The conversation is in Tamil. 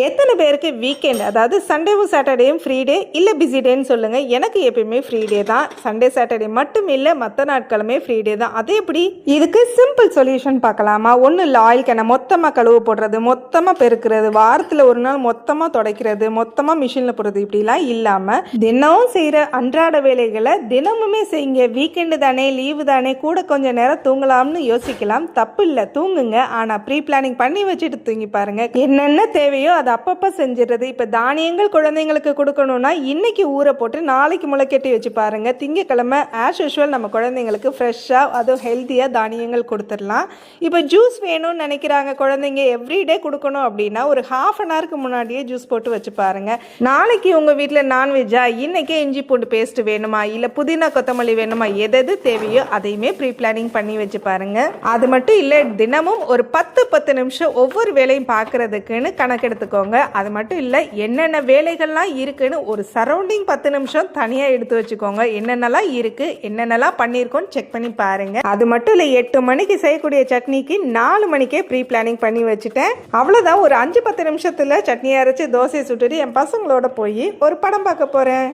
எத்தனை பேருக்கு வீக்கெண்ட் அதாவது சண்டேவும் சாட்டர்டேயும் ஃப்ரீ டே இல்லை பிஸி டேன்னு சொல்லுங்கள். எனக்கு எப்பயுமே ஃப்ரீ டே தான். சண்டே சாட்டர்டே மட்டும் இல்லை, மற்ற நாட்களுமே ஃப்ரீ டே தான். அது எப்படி? இதுக்கு சிம்பிள் சொல்யூஷன் பார்க்கலாமா? ஒன்றும் இல்லை, ஆயில் கேனை மொத்தமாக கழுவு போடுறது, மொத்தமாக பெருக்கிறது, வாரத்தில் ஒரு நாள் மொத்தமாக துடைக்கிறது, மொத்தமாக மிஷினில் போடுறது, இப்படிலாம் இல்லாமல் தினமும் செய்கிற அன்றாட வேலைகளை தினமுமே செய்யுங்க. வீக்கெண்டு தானே, லீவு தானே, கூட கொஞ்சம் நேரம் தூங்கலாம்னு யோசிக்கலாம். தப்பு இல்லை, தூங்குங்க. ஆனால் ப்ரீ பிளானிங் பண்ணி வச்சுட்டு தூங்கி பாருங்கள். என்னென்ன தேவையோ அது அப்பப்போ செஞ்சிடுறது. இப்போ தானியங்கள் குழந்தைங்களுக்கு கொடுக்கணும்னா இன்னைக்கு ஊற போட்டு நாளைக்கு முளைக்கட்டி வச்சு பாருங்க. திங்கக்கிழமை ஆஸ் யூஷுவல் நம்ம குழந்தைங்களுக்கு ஃப்ரெஷ்ஷாக அதுவும் ஹெல்த்தியாக தானியங்கள் கொடுத்துடலாம். இப்போ ஜூஸ் வேணும்னு நினைக்கிறாங்க குழந்தைங்க, எவ்ரிடே கொடுக்கணும் அப்படின்னா ஒரு ½ அன் ஹவருக்கு முன்னாடியே ஜூஸ் போட்டு வச்சு பாருங்க. நாளைக்கு உங்கள் வீட்டில் நான்வெஜ்ஜா, இன்னைக்கே இஞ்சி பூண்டு பேஸ்ட் வேணுமா, இல்லை புதினா கொத்தமல்லி வேணுமா, எது தேவையோ அதையுமே ப்ரீ பிளானிங் பண்ணி வச்சு பாருங்க. அது மட்டும் இல்லை, தினமும் ஒரு 10 நிமிஷம் ஒவ்வொரு வேலையும் பார்க்கறதுக்குன்னு கணக்கெடுத்துக்கோங்க. அது மட்டும் இல்லை, என்னென்ன வேலைகள்லாம் இருக்குன்னு ஒரு சரௌண்டிங் 10 நிமிஷம் தனியாக எடுத்து வச்சுக்கோங்க. என்னென்னலாம் இருக்கு, என்னென்னலாம் பண்ணியிருக்கோன்னு செக் பண்ணி பாருங்க. அது மட்டும் இல்லை, 8 மணிக்கு செய்யக்கூடிய சட்னிக்கு 4 மணிக்கே ப்ரீ பிளானிங் பண்ணி வச்சுட்டேன். அவ்வளோதான். ஒரு 5-10 நிமிஷத்தில் சட்னி அரைச்சி தோசை சுட்டுட்டு என் பசங்களோட போய் ஒரு படம் பார்க்க போகிறேன்.